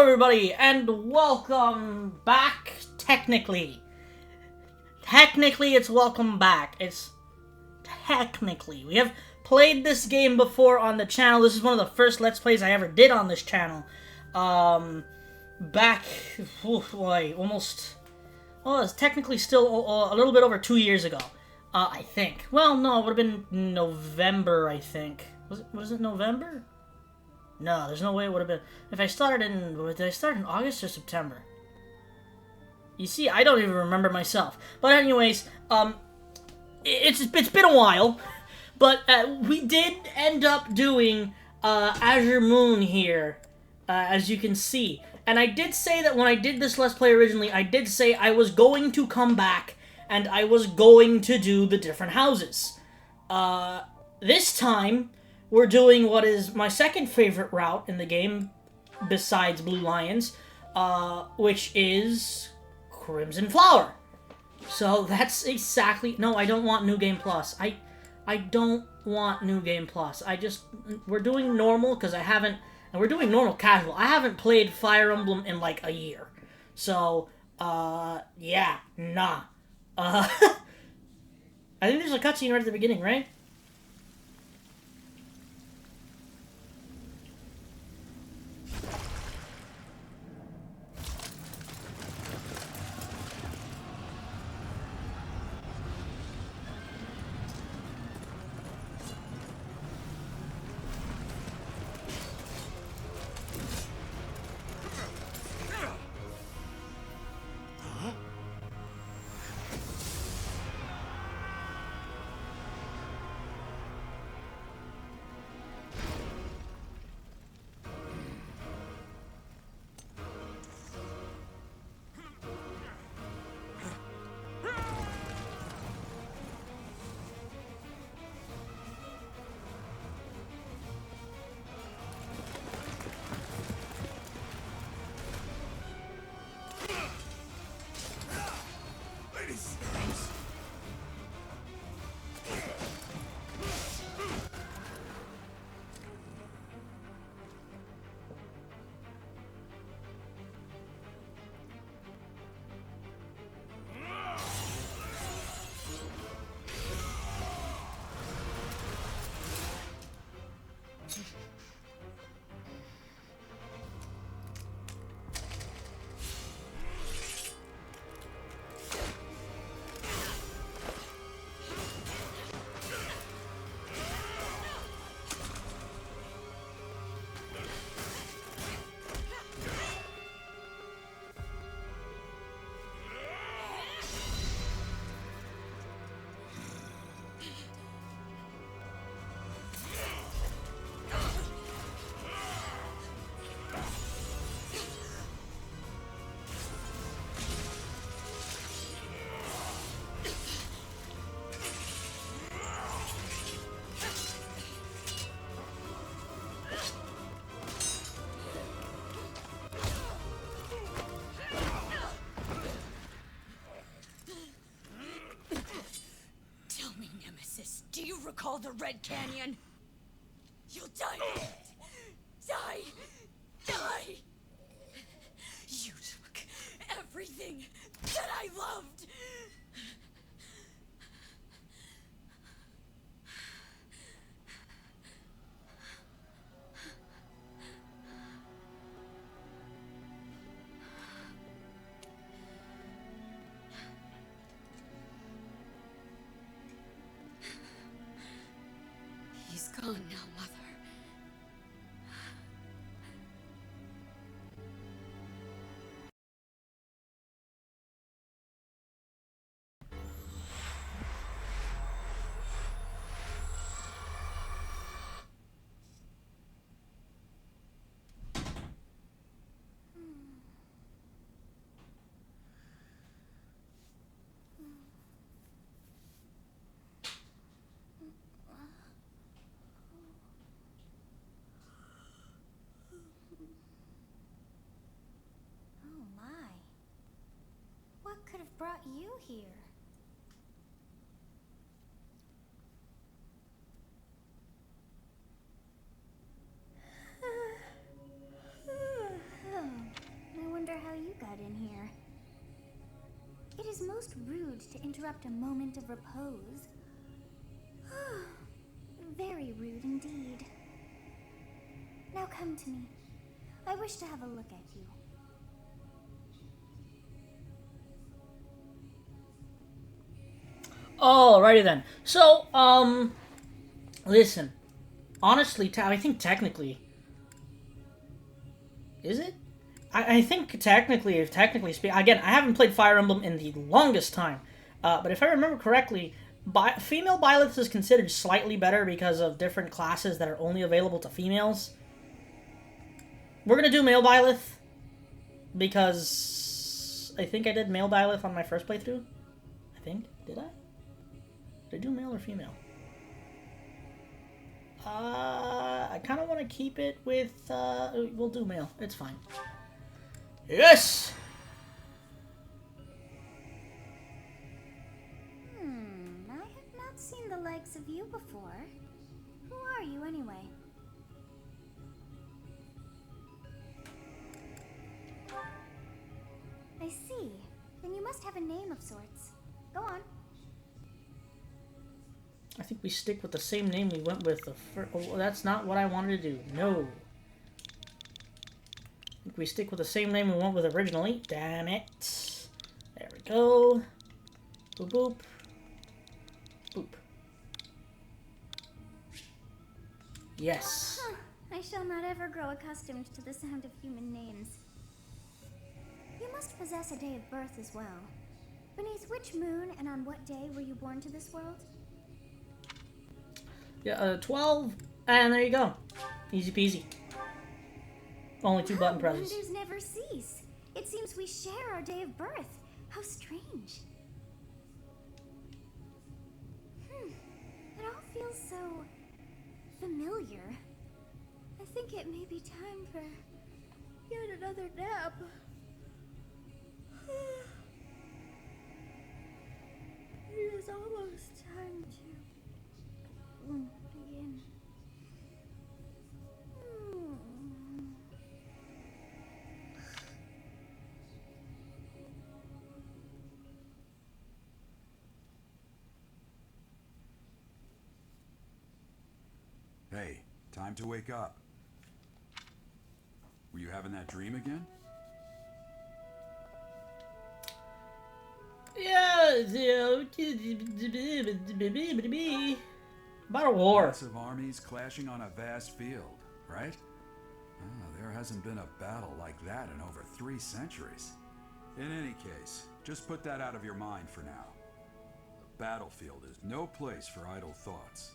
everybody, and welcome back, technically. Technically, it's welcome back. It's technically. We have played this game before on the channel. This is one of the first Let's Plays I ever did on this channel. Back, almost, well, it's technically still a little bit over 2 years ago, I think. Well, no, it would have been November, I think. Was it November? No, there's no way it would have been. If I started in... Did I start in August or September? You see, I don't even remember myself. But anyways, it's been a while. But we did end up doing Azure Moon here, as you can see. And I did say that when I did this Let's Play originally, I did say I was going to come back and I was going to do the different houses. This time, we're doing what is my second favorite route in the game, besides Blue Lions, which is Crimson Flower. So that's exactly... No, I don't want New Game Plus. I don't want New Game Plus. We're doing normal, because I haven't... And we're doing normal casual. I haven't played Fire Emblem in like a year. So, yeah, nah. I think there's a cutscene right at the beginning, right? Do you recall the Red Canyon? You'll die in it. Die! Die! You took everything that I loved! He's interrupt a moment of repose. Very rude indeed. Now come to me. I wish to have a look at you. Alrighty then. So, listen. Honestly, I think technically... Is it? I think technically, again, I haven't played Fire Emblem in the longest time. But if I remember correctly, female Byleth is considered slightly better because of different classes that are only available to females. We're gonna do male Byleth because I think I did male Byleth on my first playthrough. I think. Did I? Did I do male or female? I kind of want to keep it with, we'll do male. It's fine. Yes! I have not seen the likes of you before. Who are you anyway? I see. Then you must have a name of sorts. Go on. I think we stick with the same name we went with the first... Oh, that's not what I wanted to do. No. I think we stick with the same name we went with originally. Damn it. There we go. Boop, boop. Boop. Yes. Huh. I shall not ever grow accustomed to the sound of human names. You must possess a day of birth as well. Beneath which moon and on what day were you born to this world? Yeah, 12, and there you go. Easy peasy. Only 2 button presses. Wonders never cease. It seems we share our day of birth. How strange. It all feels so familiar. I think it may be time for yet another nap. It is almost time to begin. Hey, time to wake up. Were you having that dream again? Yeah, about a war. Massive armies clashing on a vast field, right? There hasn't been a battle like that in over 3 centuries. In any case, just put that out of your mind for now. The battlefield is no place for idle thoughts.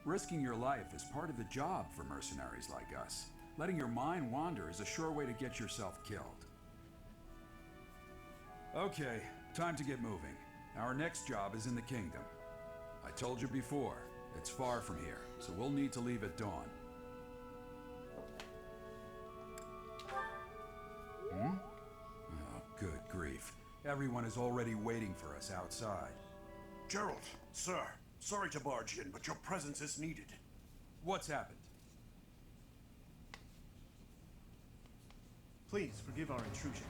Risking your life is part of the job for mercenaries like us. Letting your mind wander is a sure way to get yourself killed. Okay, time to get moving. Our next job is in the kingdom. I told you before, it's far from here, so we'll need to leave at dawn. Oh, good grief. Everyone is already waiting for us outside. Gerald, sir, sorry to barge in, but your presence is needed. What's happened? Please forgive our intrusion.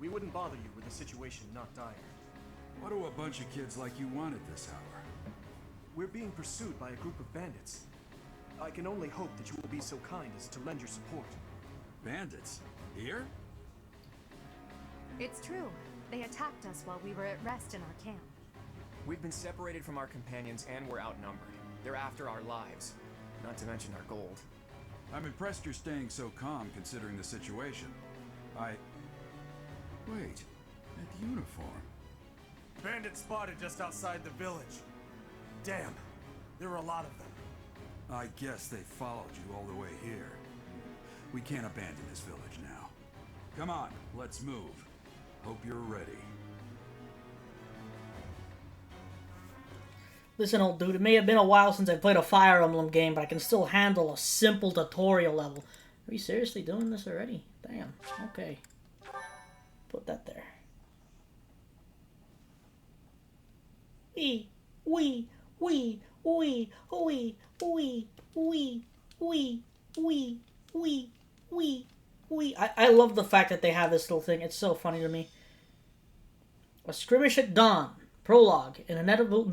We wouldn't bother you with a situation not dire. What do a bunch of kids like you want at this hour? We're being pursued by a group of bandits. I can only hope that you will be so kind as to lend your support. Bandits? Here? It's true. They attacked us while we were at rest in our camp. We've been separated from our companions and we're outnumbered. They're after our lives, not to mention our gold. I'm impressed you're staying so calm considering the situation. Wait, that uniform. Bandits spotted just outside the village. Damn, there were a lot of them. I guess they followed you all the way here. We can't abandon this village now. Come on, let's move. Hope you're ready. Listen, old dude, it may have been a while since I played a Fire Emblem game, but I can still handle a simple tutorial level. Are we seriously doing this already? Damn. Okay. Put that there. Wee, wee, wee, wee, wee, wee, wee, wee, wee, wee, wee, wee. I love the fact that they have this little thing. It's so funny to me. A skirmish at dawn. Prologue. An inevitable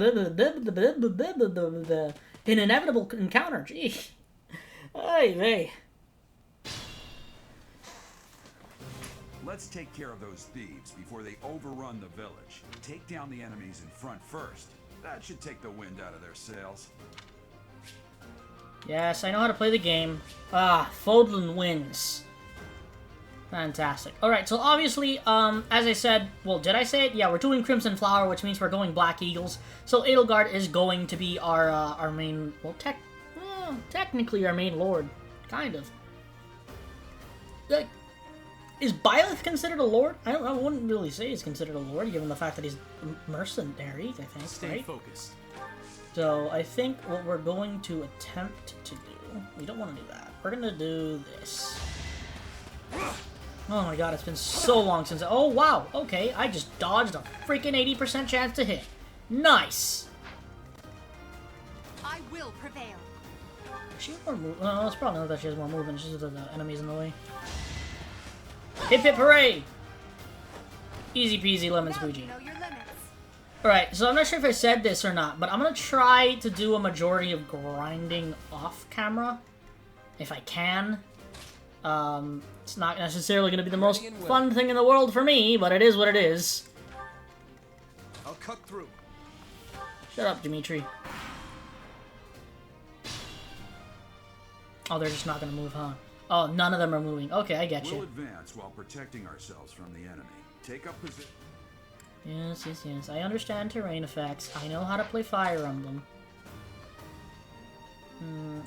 encounter. Gee. Ay, vey. Let's take care of those thieves before they overrun the village. Take down the enemies in front first. That should take the wind out of their sails. Yes, I know how to play the game. Ah, Fodlan wins. Fantastic. Alright, so obviously, as I said, well, did I say it? Yeah, we're doing Crimson Flower, which means we're going Black Eagles. So Edelgard is going to be our main, well, technically our main lord. Kind of. Like, is Byleth considered a lord? I wouldn't really say he's considered a lord, given the fact that he's mercenary, I think, Stay right? focused. So, I think what we're going to attempt to do... We don't want to do that. We're going to do this. Oh my god, it's been so long since... Oh, wow. Okay, I just dodged a freaking 80% chance to hit. Nice! I will prevail. Does she have more move? No, it's probably not that she has more movement. It's just that the enemies in the way. Hip hip hooray! Easy peasy lemon Now squeegee. you know your limits. Alright, so I'm not sure if I said this or not, but I'm gonna try to do a majority of grinding off camera. If I can. It's not necessarily gonna be the most fun thing in the world for me, but it is what it is. I'll cut through. Shut up, Dimitri. Oh, they're just not gonna move, huh? Oh, none of them are moving. Okay, I get We'll you. advance while protecting ourselves from the enemy. Take up position. Yes, yes, yes. I understand terrain effects. I know how to play Fire Emblem.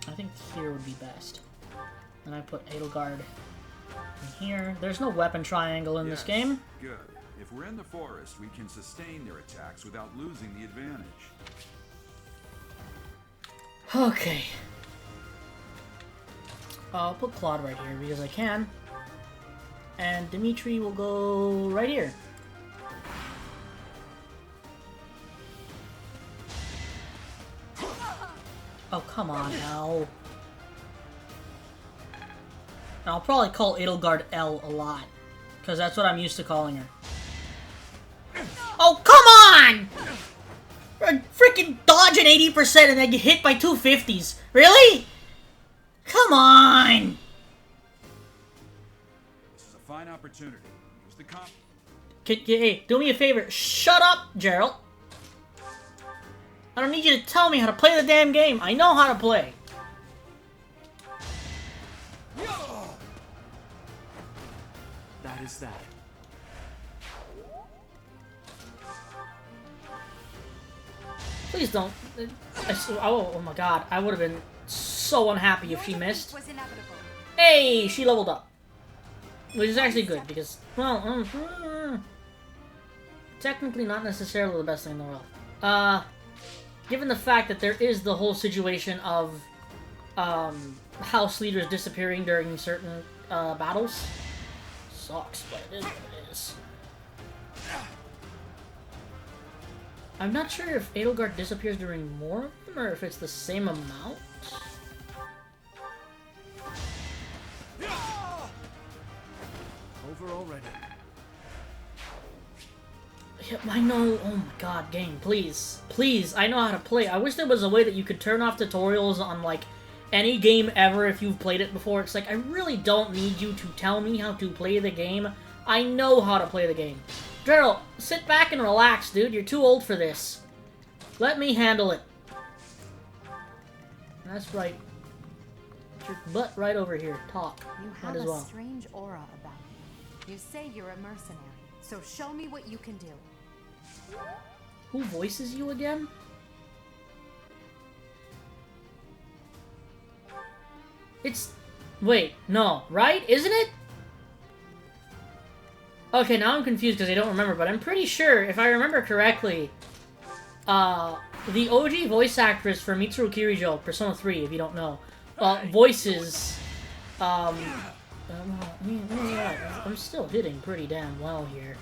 I think here would be best. And I put Edelgard in here. There's no weapon triangle in this game. Good. If we're in the forest, we can sustain their attacks without losing the advantage. Okay. I'll put Claude right here because I can. And Dimitri will go right here. Oh, come on now. And I'll probably call Edelgard L a lot. Because that's what I'm used to calling her. Oh, come on! Freaking dodging 80% and then get hit by 250s. Really? Come on! This is a fine opportunity. Use the comp. Hey, do me a favor. Shut up, Gerald. I don't need you to tell me how to play the damn game. I know how to play. That is that. Please don't. Oh my god. I would have been so unhappy if she missed. Was inevitable. Hey, she leveled up. Which is actually good because, well, technically not necessarily the best thing in the world. Given the fact that there is the whole situation of house leaders disappearing during certain battles. Sucks, but it is what it is. I'm not sure if Edelgard disappears during more of them or if it's the same amount. Over already. Yep, I know. Oh my god, game, please. Please, I know how to play. I wish there was a way that you could turn off tutorials on, like, any game ever if you've played it before. It's like, I really don't need you to tell me how to play the game. I know how to play the game. Gerald, sit back and relax, dude. You're too old for this. Let me handle it. That's right. Put your butt right over here. Talk. You Might have as a well. strange aura about you. You say you're a mercenary, so show me what you can do. Who voices you again? It's... Wait, no, right? Isn't it? Okay, now I'm confused because I don't remember, but I'm pretty sure, if I remember correctly, the OG voice actress for Mitsuru Kirijo, Persona 3, if you don't know, voices, I'm still hitting pretty damn well here.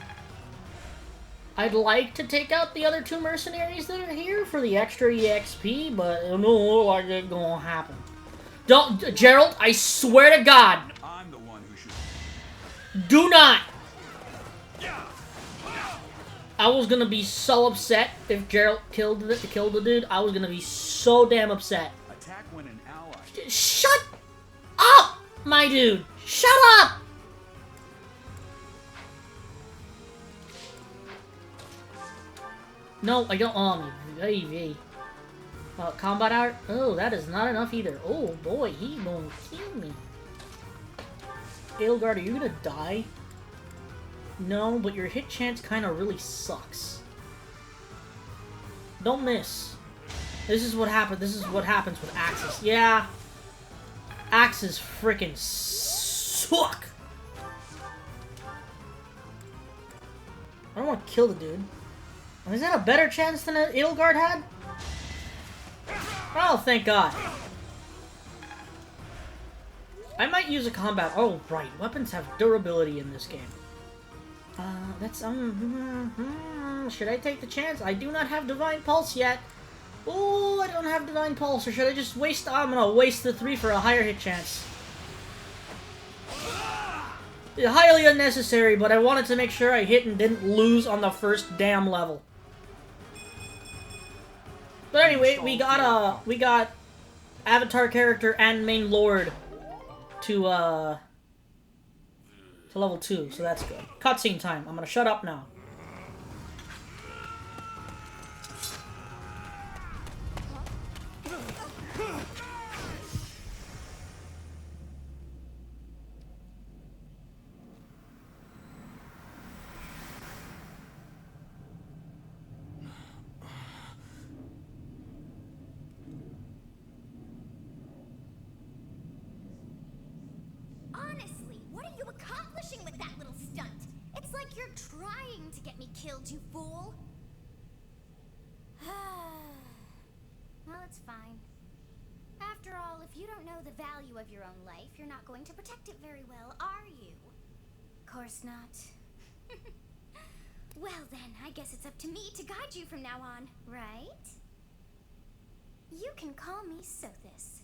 I'd like to take out the other two mercenaries that are here for the extra EXP, but it don't look like it's gonna happen. Don't, Gerald, I swear to God, I'm the one who should. do not! I was gonna be so upset if Geralt killed the dude. I was gonna be so damn upset. Attack when an ally. Shut up, my dude. Shut up. No, I don't. Combat art. Oh, that is not enough either. Oh boy, he gonna kill me. Edelgard, are you gonna die? No, but your hit chance kind of really sucks. Don't miss. This is what happened. This is what happens with axes. Yeah, axes freaking suck. I don't want to kill the dude. Is that a better chance than Edelgard had? Oh, thank God. I might use a combat. Oh, right. Weapons have durability in this game. That's, should I take the chance? I do not have Divine Pulse yet. Oh, I don't have Divine Pulse. Or should I just waste, I'm gonna waste the 3 for a higher hit chance. Highly unnecessary, but I wanted to make sure I hit and didn't lose on the first damn level. But anyway, we got Avatar character and main lord to level 2, so that's good. Cutscene time. I'm gonna shut up now. Honestly, what are you accomplishing with that little stunt? It's like you're trying to get me killed, you fool. Well, it's fine. After all, if you don't know the value of your own life, you're not going to protect it very well, are you? Of course not. Well then, I guess it's up to me to guide you from now on, right? You can call me Sothis,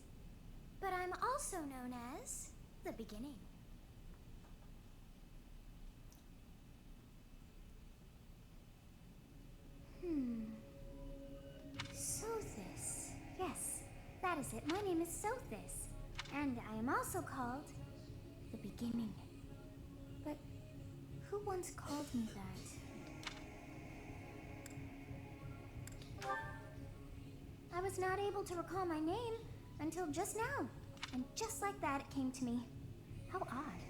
but I'm also known as the Beginning. Sothis. Yes, that is it. My name is Sothis, and I am also called the Beginning. But who once called me that? I was not able to recall my name until just now, and just like that it came to me. How odd.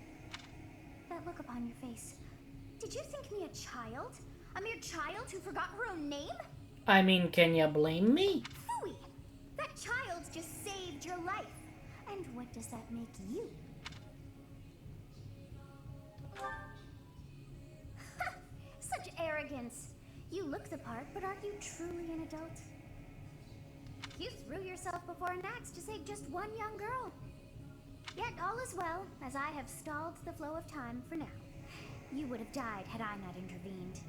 That look upon your face. Did you think me a child? A mere child who forgot her own name? I mean, can you blame me? Phooey! That child just saved your life. And what does that make you? Such arrogance. You look the part, but are you truly an adult? You threw yourself before an axe to save just one young girl. Yet all is well, as I have stalled the flow of time for now. You would have died had I not intervened.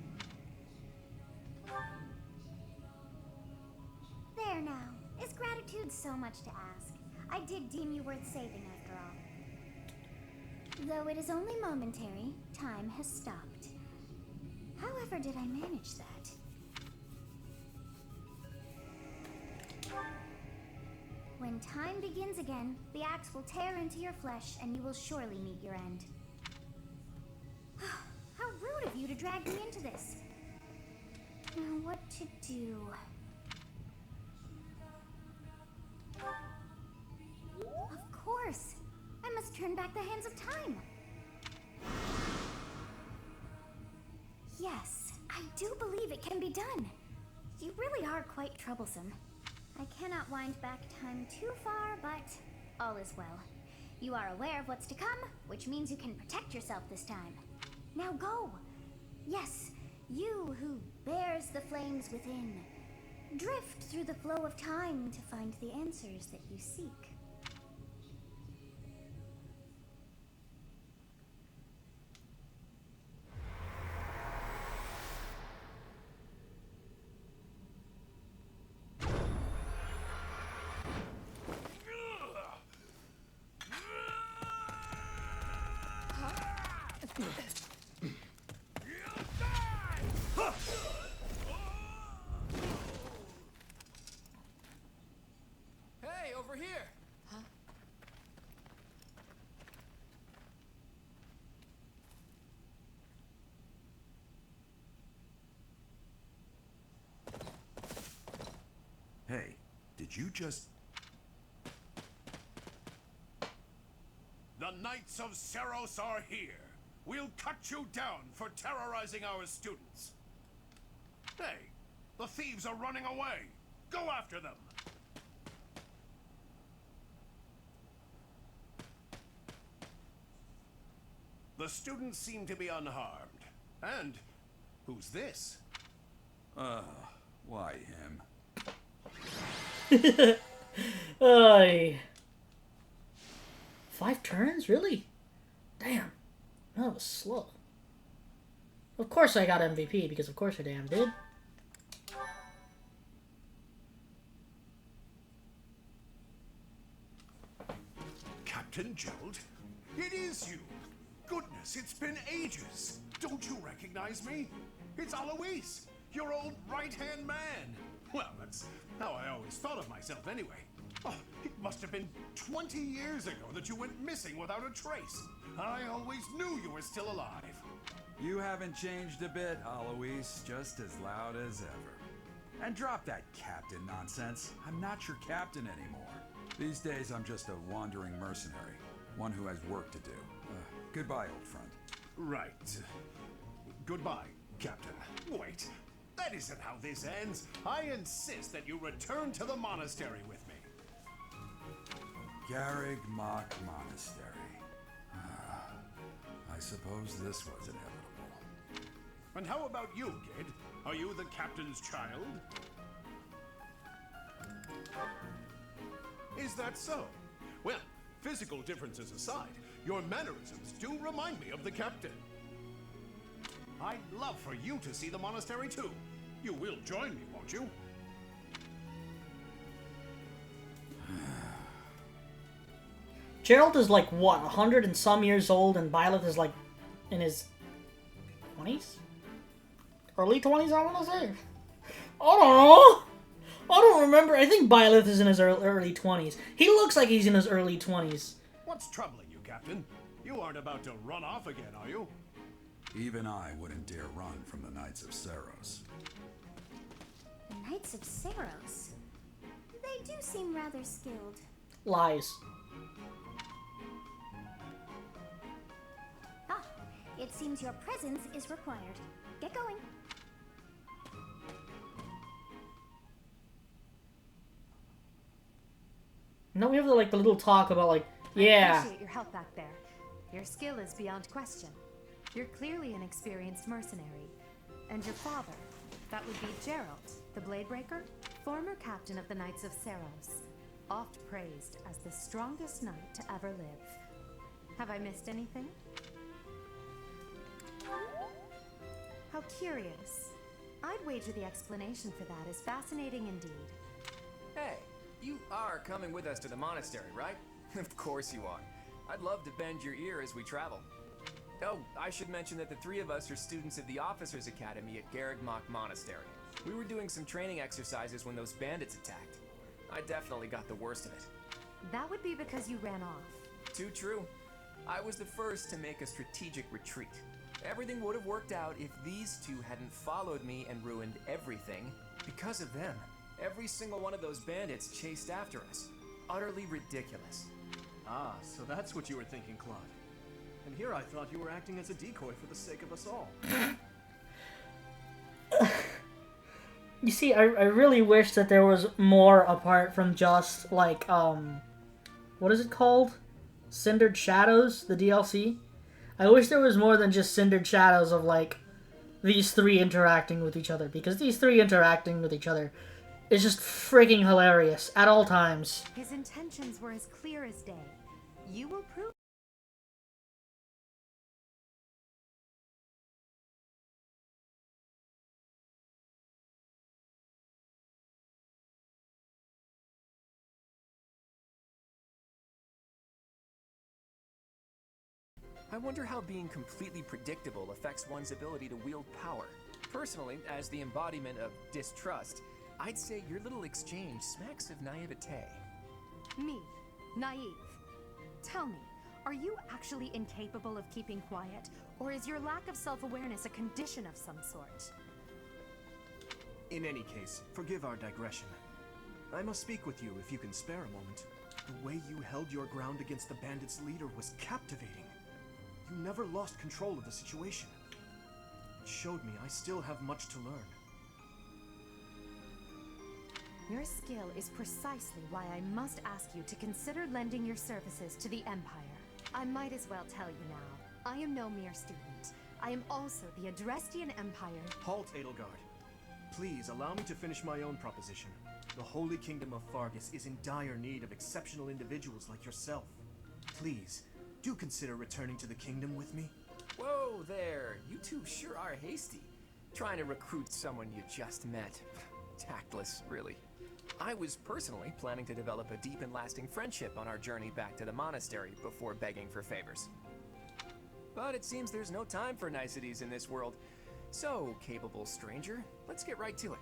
There now. Is gratitude so much to ask? I did deem you worth saving after all. Though it is only momentary, time has stopped. However did I manage that? When time begins again, the axe will tear into your flesh and you will surely meet your end. How rude of you to drag me into this. Now what to do? Of course! I must turn back the hands of time! Yes, I do believe it can be done. You really are quite troublesome. I cannot wind back time too far, but all is well. You are aware of what's to come, which means you can protect yourself this time. Now go! Yes, you who bears the flames within. Drift through the flow of time to find the answers that you seek. Did you just... The Knights of Seros are here. We'll cut you down for terrorizing our students. Hey, the thieves are running away. Go after them. The students seem to be unharmed. And who's this? Why him? Ay. 5 turns? Really? Damn. That was slow. Of course I got MVP, because of course I damn did. Captain Gerald? It is you! Goodness, it's been ages! Don't you recognize me? It's Alois, your old right-hand man! Well, that's how I always thought of myself anyway. Oh, it must have been 20 years ago that you went missing without a trace. I always knew you were still alive. You haven't changed a bit, Alois. Just as loud as ever. And drop that captain nonsense. I'm not your captain anymore. These days, I'm just a wandering mercenary. One who has work to do. Goodbye, old friend. Right. Goodbye, Captain. Wait, that isn't how this ends. I insist that you return to the monastery with me. Garrig Mach Monastery. I suppose this was inevitable. And how about you, kid? Are you the captain's child? Is that so? Well, physical differences aside, your mannerisms do remind me of the captain. I'd love for you to see the monastery too. You will join me, won't you? Gerald is like, what, 100 and some years old, and Byleth is like in his 20s? Early 20s, I want to say. I don't know. I don't remember. I think Byleth is in his early 20s. He looks like he's in his early 20s. What's troubling you, Captain? You aren't about to run off again, are you? Even I wouldn't dare run from the Knights of Seros. The Knights of Seros? They do seem rather skilled. Lies. Ah, it seems your presence is required. Get going. No, we have the, like, the little talk about, like, I yeah. appreciate your help back there. Your skill is beyond question. You're clearly an experienced mercenary. And your father, that would be Gerald, the Bladebreaker, former captain of the Knights of Seros, oft praised as the strongest knight to ever live. Have I missed anything? How curious. I'd wager the explanation for that is fascinating indeed. Hey, you are coming with us to the monastery, right? Of course you are. I'd love to bend your ear as we travel. Oh, I should mention that the 3 of us are students of the Officers' Academy at Garrig Mach Monastery. We were doing some training exercises when those bandits attacked. I definitely got the worst of it. That would be because you ran off. Too true. I was the first to make a strategic retreat. Everything would have worked out if these 2 hadn't followed me and ruined everything. Because of them, every single one of those bandits chased after us. Utterly ridiculous. Ah, so that's what you were thinking, Claude. And here I thought you were acting as a decoy for the sake of us all. You see, I really wish that there was more apart from just, like, what is it called? Cindered Shadows, the DLC? I wish there was more than just Cindered Shadows of, like, these 3 interacting with each other. Because these 3 interacting with each other is just freaking hilarious at all times. His intentions were as clear as day. You will prove. I wonder how being completely predictable affects one's ability to wield power. Personally, as the embodiment of distrust, I'd say your little exchange smacks of naivete. Me, naive. Tell me, are you actually incapable of keeping quiet, or is your lack of self-awareness a condition of some sort? In any case, forgive our digression. I must speak with you if you can spare a moment. The way you held your ground against the bandits' leader was captivating. You never lost control of the situation. It showed me I still have much to learn. Your skill is precisely why I must ask you to consider lending your services to the Empire. I might as well tell you now, I am no mere student. I am also the Adrestian Empire. Halt, Edelgard. Please allow me to finish my own proposition. The Holy Kingdom of Fargus is in dire need of exceptional individuals like yourself. Please, do consider returning to the kingdom with me. Whoa there, you two sure are hasty. Trying to recruit someone you just met. Tactless, really. I was personally planning to develop a deep and lasting friendship on our journey back to the monastery before begging for favors. But it seems there's no time for niceties in this world. So, capable stranger, let's get right to it.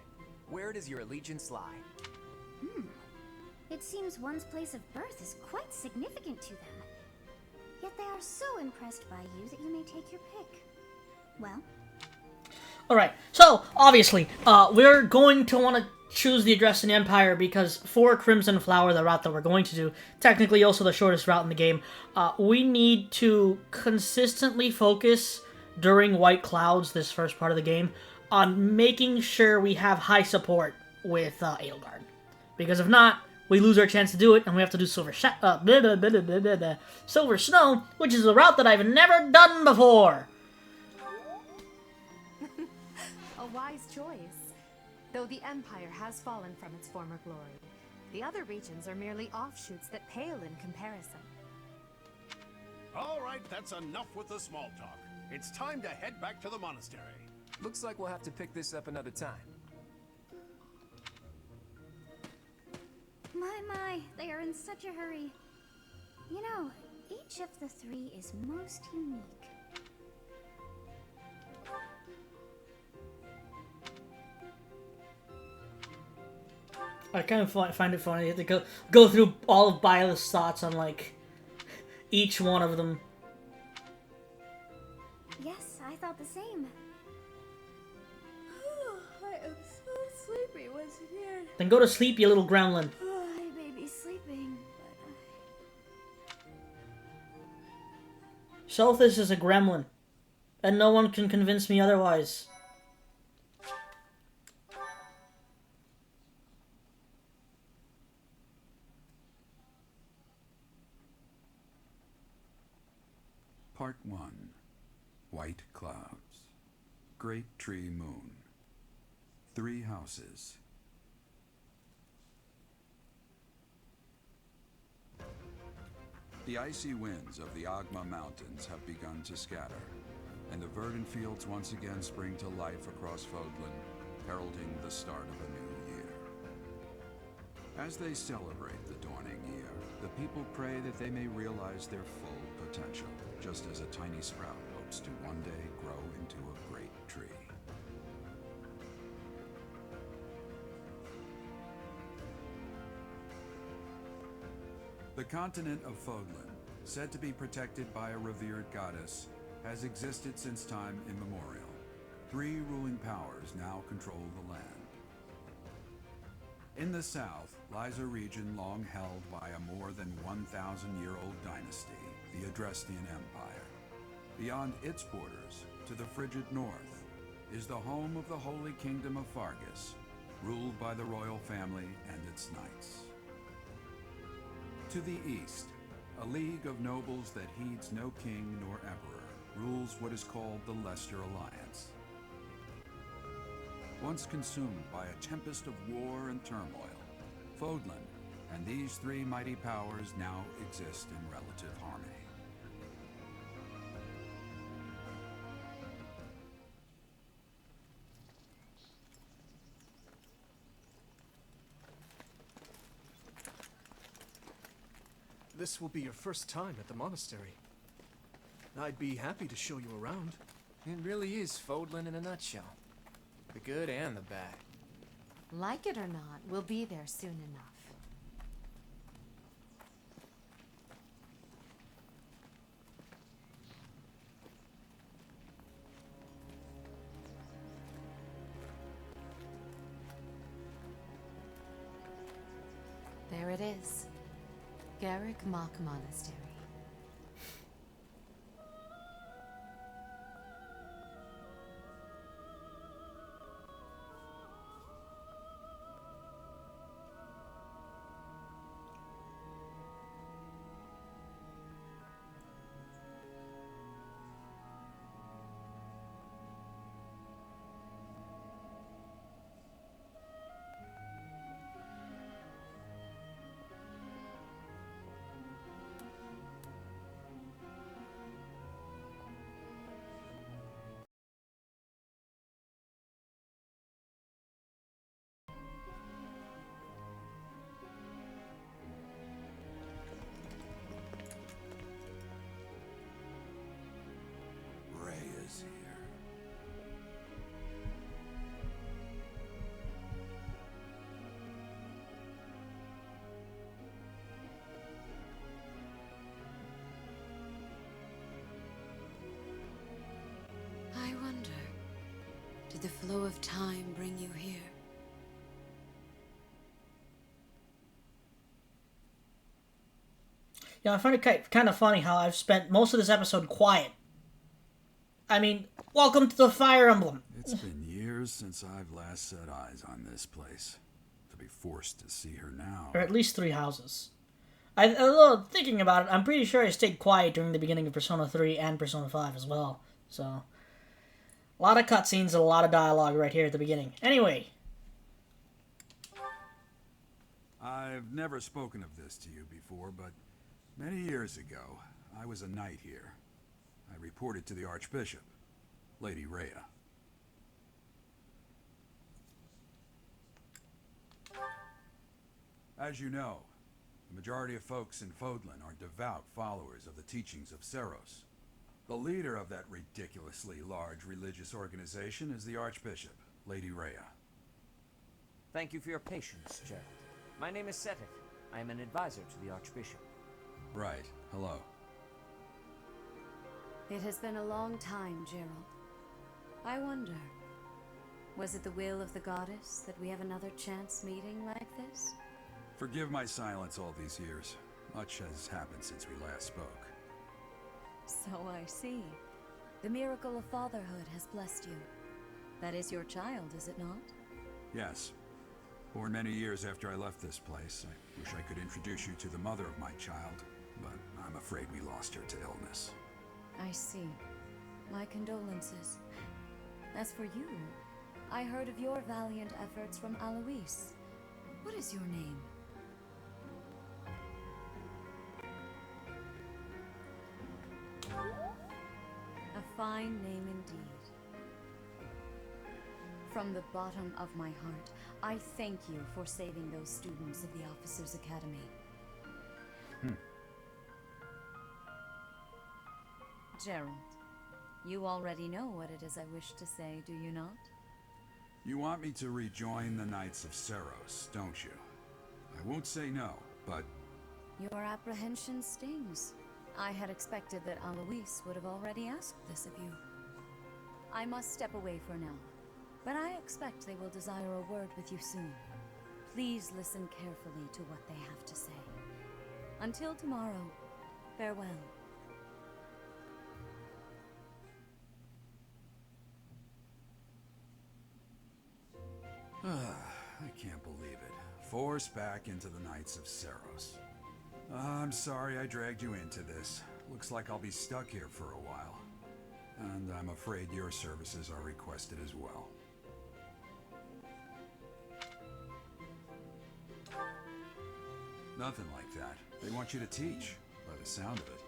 Where does your allegiance lie? It seems one's place of birth is quite significant to them. Yet they are so impressed by you that you may take your pick. Well? Alright, so, obviously, we're going to want to choose the Adrestian Empire because for Crimson Flower, the route that we're going to do, technically also the shortest route in the game, we need to consistently focus during White Clouds, this first part of the game, on making sure we have high support with Edelgard. Because if not, we lose our chance to do it, and we have to do Silver Snow, which is a route that I've never done before. A wise choice. Though the Empire has fallen from its former glory, the other regions are merely offshoots that pale in comparison. All right, that's enough with the small talk. It's time to head back to the monastery. Looks like we'll have to pick this up another time. My, they are in such a hurry. You know, each of the three is most unique. I kind of find it funny. You have to go through all of Byleth's thoughts on, like, each one of them. Yes, I thought the same. I am so sleepy once again. Then go to sleep, you little gremlin. I may be sleeping, but Sothis is a gremlin, and no one can convince me otherwise. Part 1. White Clouds. Great Tree Moon. 3 houses. The icy winds of the Agma Mountains have begun to scatter, and the verdant fields once again spring to life across Fodlan, heralding the start of a new year. As they celebrate the dawning year, the people pray that they may realize their full potential, just as a tiny sprout hopes to one day grow into a great tree. The continent of Fodlan, said to be protected by a revered goddess, has existed since time immemorial. 3 ruling powers now control the land. In the south lies a region long held by a more than 1,000-year-old dynasty, the Adrestian Empire. Beyond its borders, to the frigid north, is the home of the Holy Kingdom of Fargus, ruled by the royal family and its knights. To the east, a league of nobles that heeds no king nor emperor rules what is called the Leicester Alliance. Once consumed by a tempest of war and turmoil, Fodlan and these 3 mighty powers now exist in relative harmony. This will be your first time at the monastery. I'd be happy to show you around. It really is Fodlan in a nutshell. The good and the bad. Like it or not, we'll be there soon enough. is. Garrick Mock Monastery. Rhea's here. I wonder, did the flow of time bring you here? Yeah, I find it kind of funny how I've spent most of this episode quiet. I mean, welcome to the Fire Emblem. It's been years since I've last set eyes on this place. To be forced to see her now. Or at least 3 houses. Thinking about it, I'm pretty sure I stayed quiet during the beginning of Persona 3 and Persona 5 as well. So, a lot of cutscenes and a lot of dialogue right here at the beginning. Anyway. I've never spoken of this to you before, but many years ago, I was a knight here. I reported to the Archbishop, Lady Rhea. As you know, the majority of folks in Fodlan are devout followers of the teachings of Seros. The leader of that ridiculously large religious organization is the Archbishop, Lady Rhea. Thank you for your patience, Gerald. My name is Seteth. I am an advisor to the Archbishop. Right. Hello. It has been a long time, Gerald. I wonder, was it the will of the goddess that we have another chance meeting like this? Forgive my silence all these years. Much has happened since we last spoke. So I see. The miracle of fatherhood has blessed you. That is your child, is it not? Yes. Born many years after I left this place. I wish I could introduce you to the mother of my child, but I'm afraid we lost her to illness. I see. My condolences. As for you, I heard of your valiant efforts from Alois. What is your name? A fine name indeed. From the bottom of my heart, I thank you for saving those students of the Officers' Academy. Gerald, you already know what it is I wish to say, do you not? You want me to rejoin the Knights of Seros, don't you? I won't say no, but... Your apprehension stings. I had expected that Alois would have already asked this of you. I must step away for now, but I expect they will desire a word with you soon. Please listen carefully to what they have to say. Until tomorrow, farewell. I can't believe it. Forced back into the Knights of Seros. I'm sorry I dragged you into this. Looks like I'll be stuck here for a while. And I'm afraid your services are requested as well. Nothing like that. They want you to teach, by the sound of it.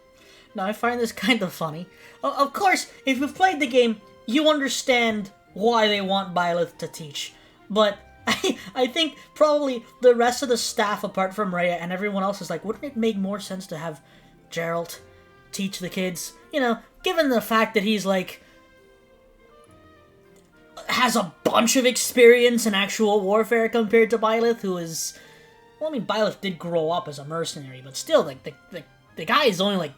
Now, I find this kind of funny. Of course, if you've played the game, you understand why they want Byleth to teach. But I think probably the rest of the staff, apart from Rhea and everyone else, is like, wouldn't it make more sense to have Gerald teach the kids? You know, given the fact that he's, like, has a bunch of experience in actual warfare compared to Byleth, who is... Well, I mean, Byleth did grow up as a mercenary, but still, like, the guy is only, like...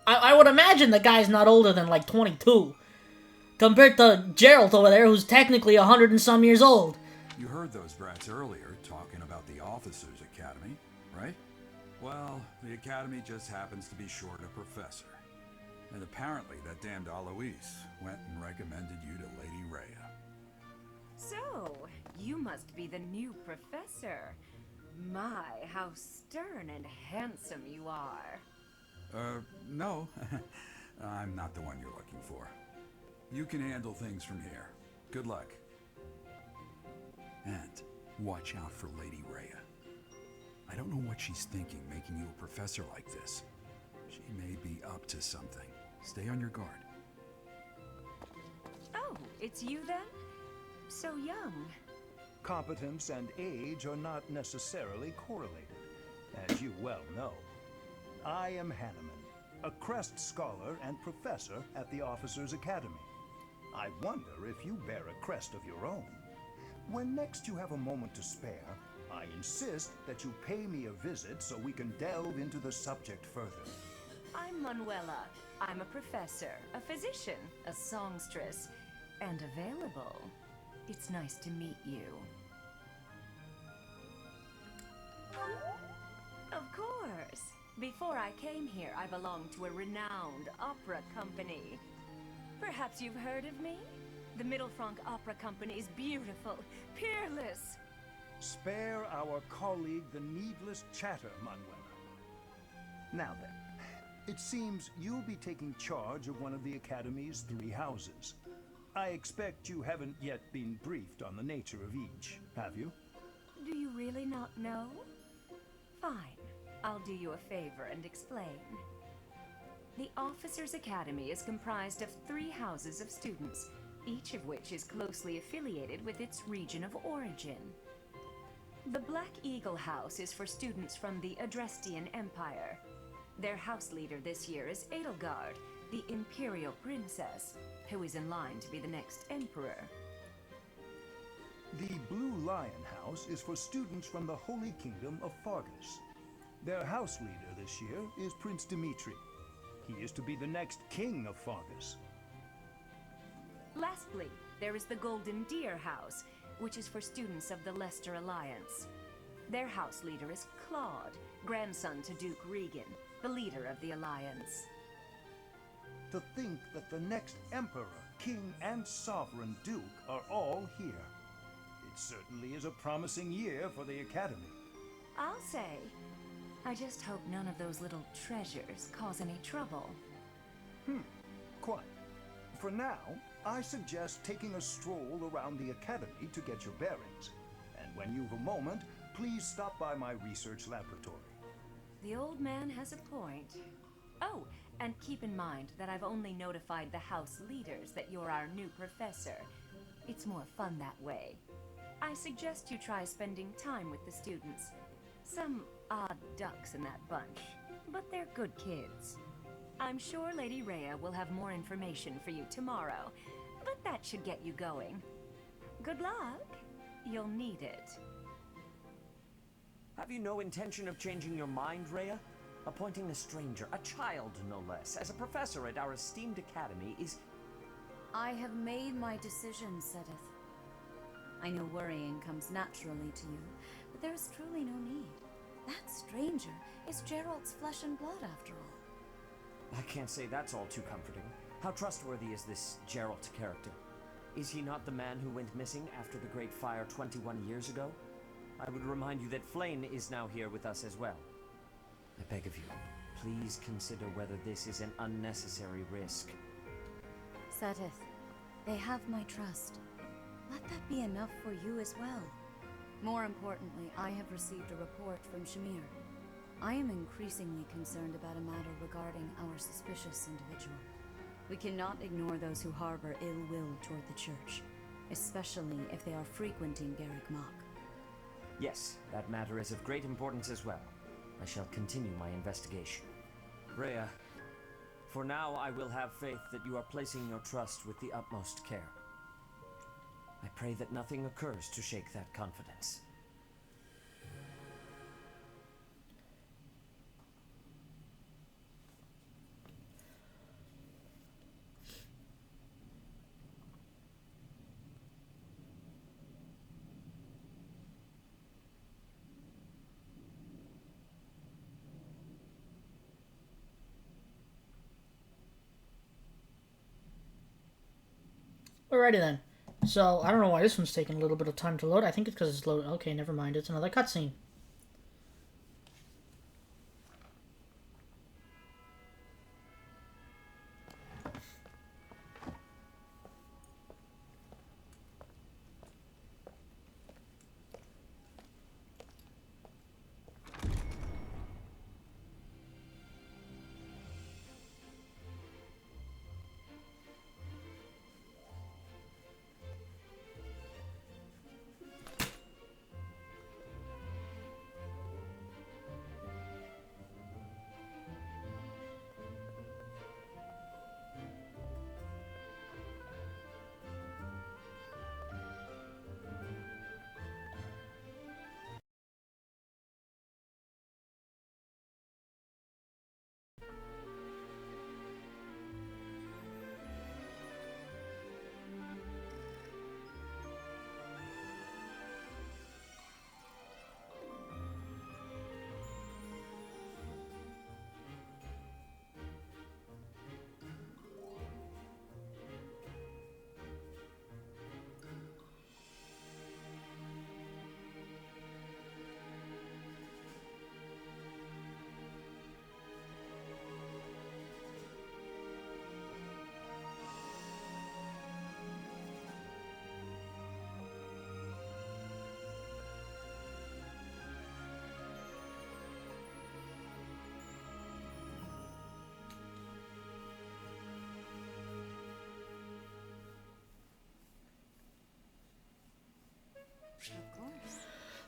I would imagine the guy's not older than, like, 22. Compared to Gerald over there, who's technically 100 and some years old. You heard those brats earlier talking about the Officers' academy, right? Well, the academy just happens to be short a professor. And apparently that damned Alois went and recommended you to Lady Rhea. So, you must be the new professor. My, how stern and handsome you are. No. I'm not the one you're looking for. You can handle things from here. Good luck. And watch out for Lady Rhea. I don't know what she's thinking making you a professor like this. She may be up to something. Stay on your guard. Oh, it's you then? So young. Competence and age are not necessarily correlated, as you well know. I am Hanneman, a Crest Scholar and Professor at the Officers' Academy. I wonder if you bear a crest of your own. When next you have a moment to spare, I insist that you pay me a visit so we can delve into the subject further. I'm Manuela. I'm a professor, a physician, a songstress, and available. It's nice to meet you. Of course. Before I came here, I belonged to a renowned opera company. Perhaps you've heard of me? The Mittelfranc Opera Company is beautiful, peerless. Spare our colleague the needless chatter, Manuela. Now then, it seems you'll be taking charge of one of the Academy's 3 houses. I expect you haven't yet been briefed on the nature of each, have you? Do you really not know? Fine. I'll do you a favor and explain. The Officers' Academy is comprised of 3 houses of students, each of which is closely affiliated with its region of origin. The Black Eagle House is for students from the Adrestian Empire. Their house leader this year is Edelgard, the Imperial Princess, who is in line to be the next Emperor. The Blue Lion House is for students from the Holy Kingdom of Fargus. Their house leader this year is Prince Dimitri. He is to be the next king of Fargus. Lastly, there is the Golden Deer House, which is for students of the Leicester Alliance. Their house leader is Claude, grandson to Duke Regan, the leader of the Alliance. To think that the next Emperor, King, and Sovereign Duke are all here. It certainly is a promising year for the Academy. I'll say. I just hope none of those little treasures cause any trouble. Quite. For now, I suggest taking a stroll around the Academy to get your bearings. And when you've a moment, please stop by my research laboratory. The old man has a point. Oh, and keep in mind that I've only notified the house leaders that you're our new professor. It's more fun that way. I suggest you try spending time with the students. Some odd ducks in that bunch, but they're good kids. I'm sure Lady Rhea will have more information for you tomorrow, but that should get you going. Good luck. You'll need it. Have you no intention of changing your mind, Rhea? Appointing a stranger, a child no less, as a professor at our esteemed academy is... I have made my decision, Sedith. I know worrying comes naturally to you, but there is truly no need. That stranger is Gerald's flesh and blood, after all. I can't say that's all too comforting. How trustworthy is this Gerald character? Is he not the man who went missing after the Great Fire 21 years ago? I would remind you that Flame is now here with us as well. I beg of you, please consider whether this is an unnecessary risk. Sedith, they have my trust. Let that be enough for you as well. More importantly, I have received a report from Shamir. I am increasingly concerned about a matter regarding our suspicious individual. We cannot ignore those who harbor ill will toward the Church, especially if they are frequenting Garrick Mach. Yes, that matter is of great importance as well. I shall continue my investigation. Rhea, for now I will have faith that you are placing your trust with the utmost care. I pray that nothing occurs to shake that confidence. Alrighty then. So, I don't know why this one's taking a little bit of time to load. I think it's because it's loaded. Okay, never mind. It's another cutscene.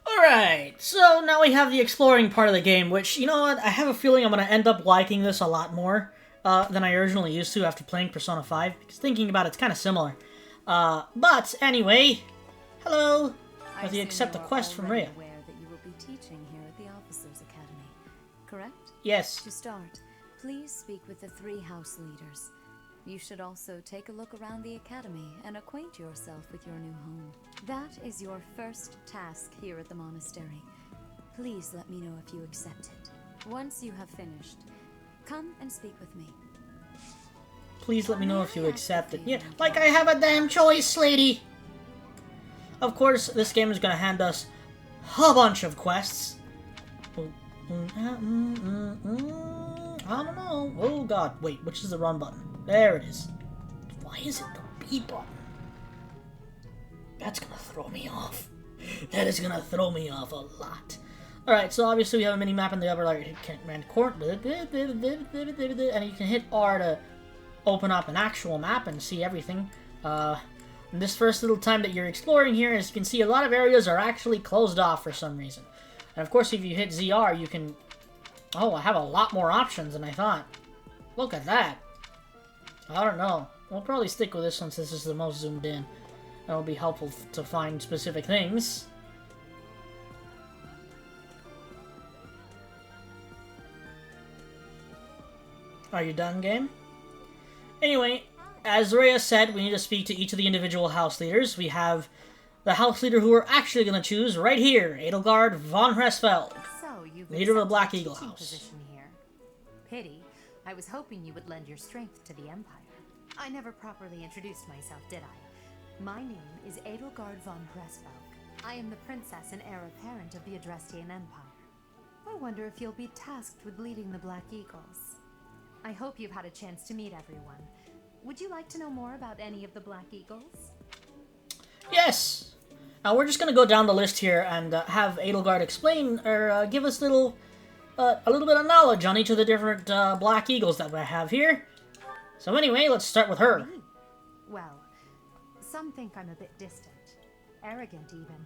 Alright, so now we have the exploring part of the game, which, you know what, I have a feeling I'm going to end up liking this a lot more than I originally used to after playing Persona 5, because thinking about it's kind of similar. But anyway, hello! As you accept a quest from Rhea. Aware that you will be teaching here at the Officers Academy, correct? Yes. To start, please speak with the 3 house leaders. You should also take a look around the academy and acquaint yourself with your new home. That is your first task here at the monastery. Please let me know if you accept it. Once you have finished, come and speak with me. Please let me know if you accept it. Yeah, like I have a damn choice, lady! Of course, this game is gonna hand us a bunch of quests. I don't know. Oh god, wait, which is the run button? There it is. Why is it the B button? That's gonna throw me off. That is gonna throw me off a lot. Alright, so obviously we have a mini-map in the upper right corner, and you can hit R to open up an actual map and see everything. In this first little time that you're exploring here, as you can see, a lot of areas are actually closed off for some reason. And of course, if you hit ZR, you can... Oh, I have a lot more options than I thought. Look at that. I don't know. We'll probably stick with this one since this is the most zoomed in. That'll be helpful to find specific things. Are you done, game? Anyway, as Rhea said, we need to speak to each of the individual house leaders. We have the house leader who we're actually going to choose right here, Edelgard von Hresfeld, So you've leader of the accepted Black a Eagle teaching House. Position here. Pity. I was hoping you would lend your strength to the Empire. I never properly introduced myself, did I? My name is Edelgard von Hresfeld. I am the princess and heir apparent of the Adrestian Empire. I wonder if you'll be tasked with leading the Black Eagles. I hope you've had a chance to meet everyone. Would you like to know more about any of the Black Eagles? Yes! Now we're just going to go down the list here and have Edelgard explain, or give us a little bit of knowledge on each of the different Black Eagles that we have here. So anyway, let's start with her. Me? Well, some think I'm a bit distant. Arrogant even.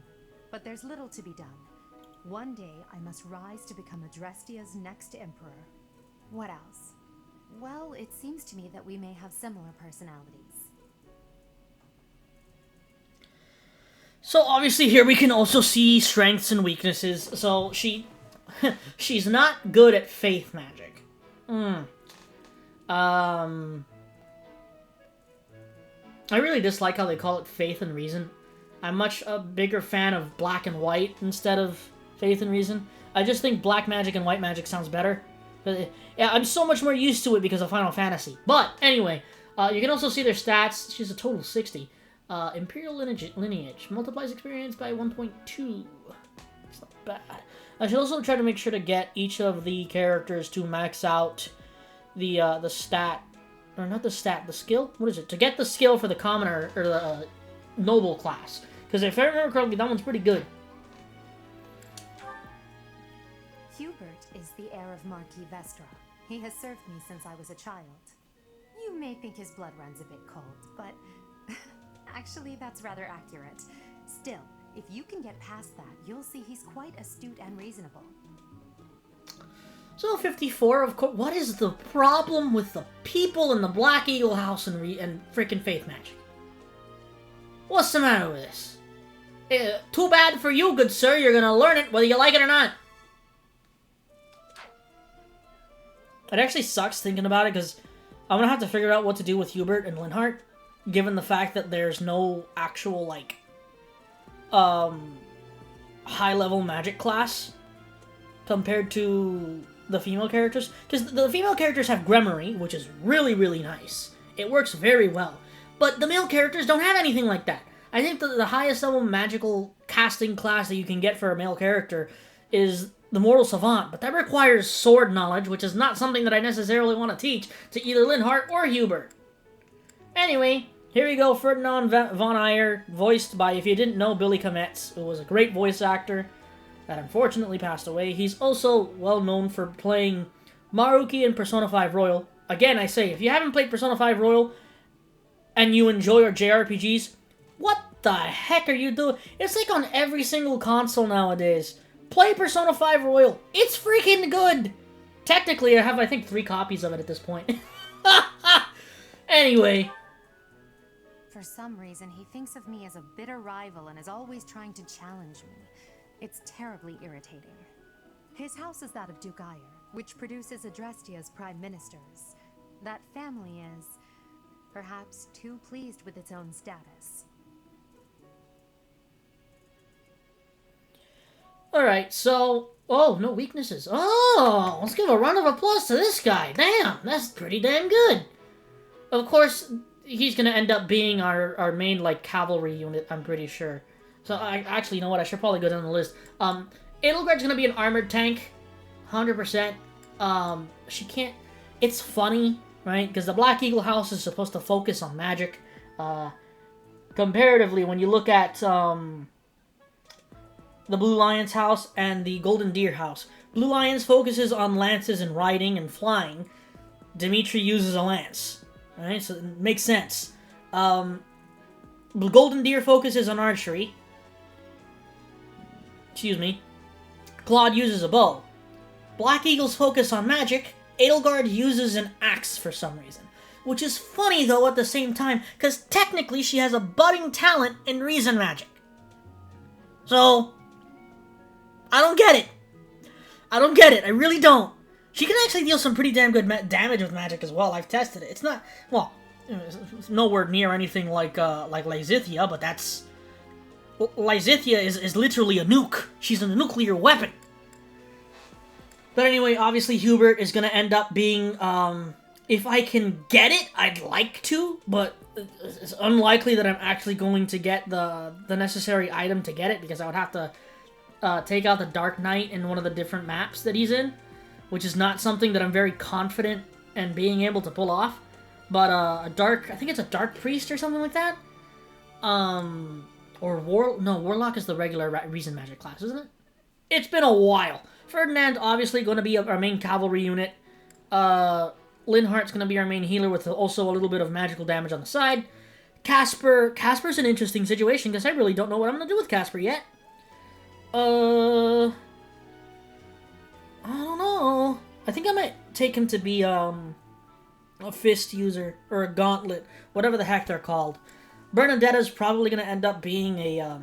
But there's little to be done. One day I must rise to become Adrestia's next emperor. What else? Well, it seems to me that we may have similar personalities. So obviously here we can also see strengths and weaknesses. So she's not good at faith magic. I really dislike how they call it faith and reason. I'm much a bigger fan of black and white instead of faith and reason. I just think black magic and white magic sounds better. Yeah, I'm so much more used to it because of Final Fantasy. But anyway, you can also see their stats. She's a total 60. Imperial lineage. Multiplies experience by 1.2. It's not bad. I should also try to make sure to get each of the characters to max out the stat. Or not the stat, the skill? What is it? To get the skill for the commoner, or the noble class. Because if I remember correctly, that one's pretty good. Hubert is the heir of Marquis Vestra. He has served me since I was a child. You may think his blood runs a bit cold, but actually that's rather accurate. Still, if you can get past that, you'll see he's quite astute and reasonable. So 54, of course. What is the problem with the people in the Black Eagle House and freaking Faith Magic? What's the matter with this? Too bad for you, good sir. You're gonna learn it whether you like it or not. It actually sucks thinking about it, because I'm gonna have to figure out what to do with Hubert and Linhardt, given the fact that there's no actual, like, high-level magic class compared to the female characters. Because the female characters have Grimoire, which is really, really nice. It works very well. But the male characters don't have anything like that. I think the highest level magical casting class that you can get for a male character is the Mortal Savant, but that requires sword knowledge, which is not something that I necessarily want to teach to either Linhardt or Hubert. Anyway, here we go, Ferdinand von Aegir, voiced by, if you didn't know, Billy Kometz, who was a great voice actor that unfortunately passed away. He's also well known for playing Maruki in Persona 5 Royal. Again, I say, if you haven't played Persona 5 Royal and you enjoy your JRPGs, what the heck are you doing? It's like on every single console nowadays. Play Persona 5 Royal. It's freaking good! Technically, I have, I think, 3 copies of it at this point. Anyway. For some reason, he thinks of me as a bitter rival and is always trying to challenge me. It's terribly irritating. His house is that of Duke Aegir, which produces Adrestia's prime ministers. That family is, perhaps, too pleased with its own status. Alright, so... Oh, no weaknesses. Oh, let's give a round of applause to this guy. Damn, that's pretty damn good. Of course, he's gonna end up being our main, like, cavalry unit, I'm pretty sure. So, actually, you know what? I should probably go down the list. Edelgard's gonna be an armored tank. 100%. She can't... It's funny, right? Because the Black Eagle House is supposed to focus on magic. Comparatively, when you look at, the Blue Lion's house and the Golden Deer house. Blue Lion's focuses on lances and riding and flying. Dimitri uses a lance. Alright, so it makes sense. Golden Deer focuses on archery. Excuse me. Claude uses a bow. Black Eagle's focus on magic. Edelgard uses an axe for some reason. Which is funny, though, at the same time, because technically she has a budding talent in reason magic. So... I don't get it. I don't get it. I really don't. She can actually deal some pretty damn good damage with magic as well. I've tested it. It's not... Well, it's nowhere near anything like Lysithea, but that's... Lysithea is literally a nuke. She's a nuclear weapon. But anyway, obviously Hubert is going to end up being... if I can get it, I'd like to, but it's unlikely that I'm actually going to get the necessary item to get it, because I would have to... take out the Dark Knight in one of the different maps that he's in, which is not something that I'm very confident in being able to pull off. But I think it's a Dark Priest or something like that. Warlock is the regular Reason Magic class, isn't it? It's been a while. Ferdinand, obviously, going to be our main cavalry unit. Linhardt's going to be our main healer with also a little bit of magical damage on the side. Casper's an interesting situation, because I really don't know what I'm going to do with Casper yet. I don't know. I think I might take him to be, a fist user, or a gauntlet, whatever the heck they're called. Bernadetta's probably gonna end up being a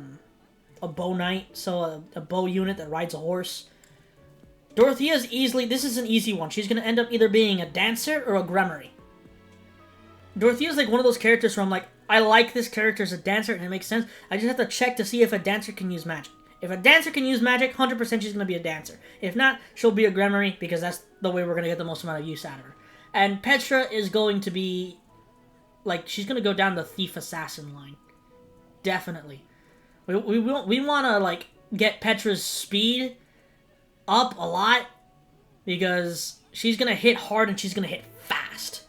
bow knight, so a bow unit that rides a horse. Dorothea's this is an easy one. She's gonna end up either being a dancer or a Grimoire. Dorothea's like one of those characters where I'm like, I like this character as a dancer and it makes sense. I just have to check to see if a dancer can use magic. If a dancer can use magic, 100% she's going to be a dancer. If not, she'll be a Grimoire, because that's the way we're going to get the most amount of use out of her. And Petra is going to be... Like, she's going to go down the Thief Assassin line. definitely. We want to, like, get Petra's speed up a lot, because she's going to hit hard and she's going to hit fast,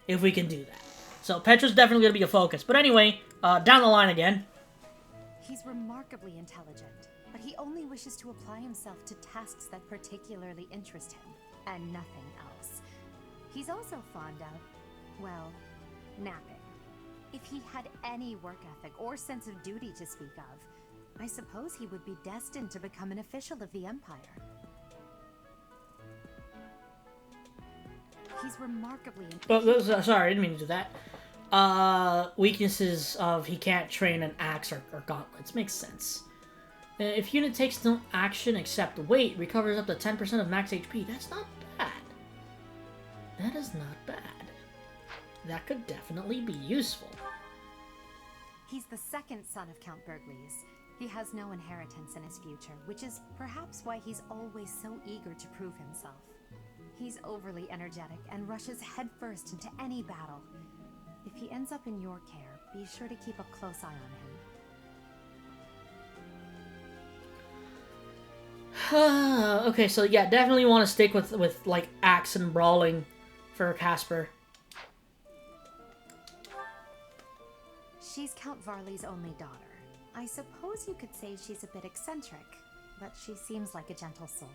if we can do that. So Petra's definitely going to be a focus. But anyway, down the line again. He's remarkably intelligent, but he only wishes to apply himself to tasks that particularly interest him, and nothing else. He's also fond of, well, napping. If he had any work ethic or sense of duty to speak of, I suppose he would be destined to become an official of the Empire. He's remarkably... sorry, I didn't mean to do that. Weaknesses of he can't train an axe or gauntlets. Makes sense. If unit takes no action except wait, recovers up to 10% of max HP. That's not bad. That is not bad. That could definitely be useful. He's the second son of Count Burgleys. He has no inheritance in his future, which is perhaps why he's always so eager to prove himself. He's overly energetic and rushes headfirst into any battle. If he ends up in your care, be sure to keep a close eye on him. Okay, so yeah, definitely want to stick with like axe and brawling for Casper. She's Count Varley's only daughter. I suppose you could say she's a bit eccentric, but she seems like a gentle soul.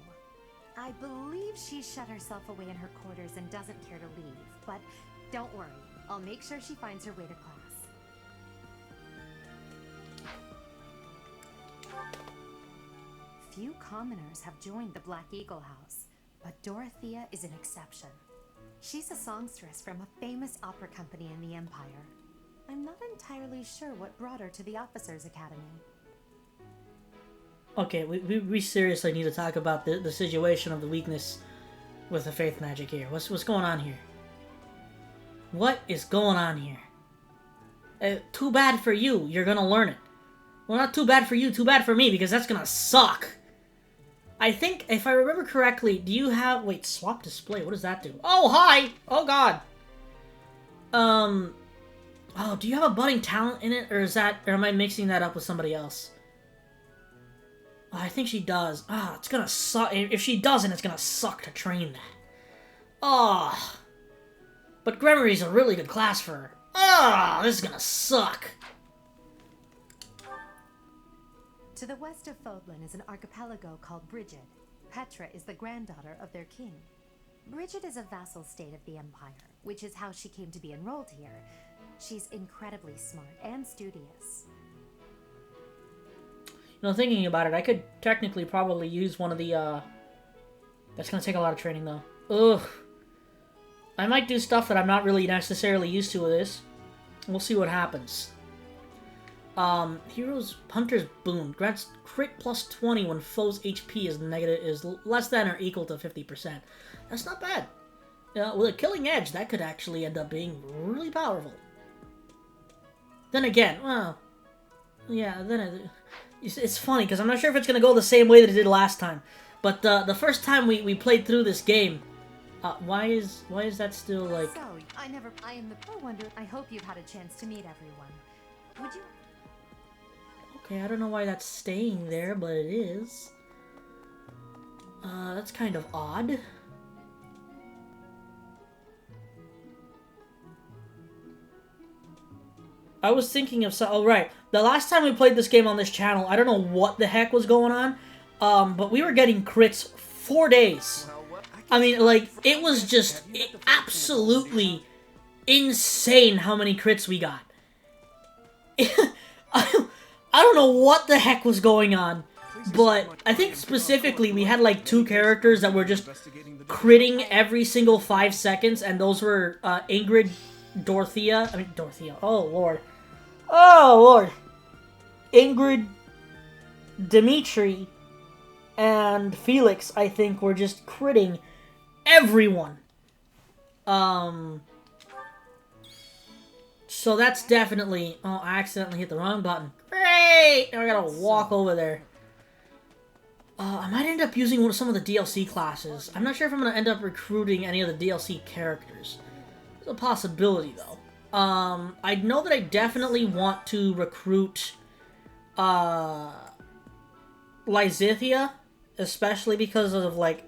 I believe she shut herself away in her quarters and doesn't care to leave, but don't worry, I'll make sure she finds her way to class. Few commoners have joined the Black Eagle House, but Dorothea is an exception. She's a songstress from a famous opera company in the Empire. I'm not entirely sure what brought her to the Officers' Academy. Okay, we seriously need to talk about the situation of the weakness with the faith magic here. What's going on here? What is going on here? Too bad for you. You're gonna learn it. Well, not too bad for you, too bad for me, because that's gonna suck. I think, if I remember correctly, do you have... Wait, swap display. What does that do? Oh, hi! Oh, God! Oh, do you have a budding talent in it? Or is that... Or am I mixing that up with somebody else? Oh, I think she does. Ah, it's gonna suck. If she doesn't, it's gonna suck to train that. Oh. But Gremory's a really good class for her. Ah, this is gonna suck. To the west of Fodlan is an archipelago called Brigid. Petra is the granddaughter of their king. Brigid is a vassal state of the Empire, which is how she came to be enrolled here. She's incredibly smart and studious. You know, thinking about it, I could technically probably use one of the, That's gonna take a lot of training, though. Ugh. I might do stuff that I'm not really necessarily used to with this. We'll see what happens. Heroes Hunter's Boon grants crit plus 20 when foe's HP is less than or equal to 50%. That's not bad. With a killing edge, that could actually end up being really powerful. Then again, well, yeah, it's funny because I'm not sure if it's gonna go the same way that it did last time. But the first time we played through this game, why is that still like? So I wonder. I hope you've had a chance to meet everyone. Would you? Okay, I don't know why that's staying there, but it is. That's kind of odd. I was thinking of oh right, the last time we played this game on this channel, I don't know what the heck was going on, but we were getting crits 4 days. I mean, like, it was just absolutely insane how many crits we got. I don't know what the heck was going on, but I think specifically we had like 2 characters that were just critting every single 5 seconds, and those were Ingrid, Dorothea, oh lord. Oh lord. Ingrid, Dimitri, and Felix, I think, were just critting everyone. So that's definitely... Oh, I accidentally hit the wrong button. Great! Now I gotta walk over there. I might end up using some of the DLC classes. I'm not sure if I'm gonna end up recruiting any of the DLC characters. There's a possibility, though. I know that I definitely want to recruit Lysithea, especially because of like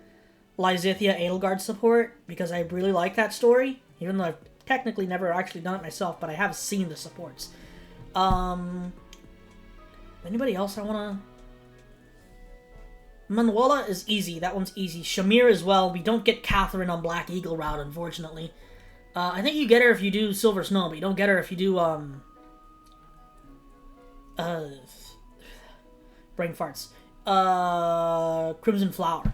Lysithea Edelgard support, because I really like that story, even though I've technically never actually done it myself, but I have seen the supports. Anybody else I wanna... Manuela is easy. That one's easy. Shamir as well. We don't get Catherine on Black Eagle route, unfortunately. I think you get her if you do Silver Snow, but you don't get her if you do, brain farts. Crimson Flower.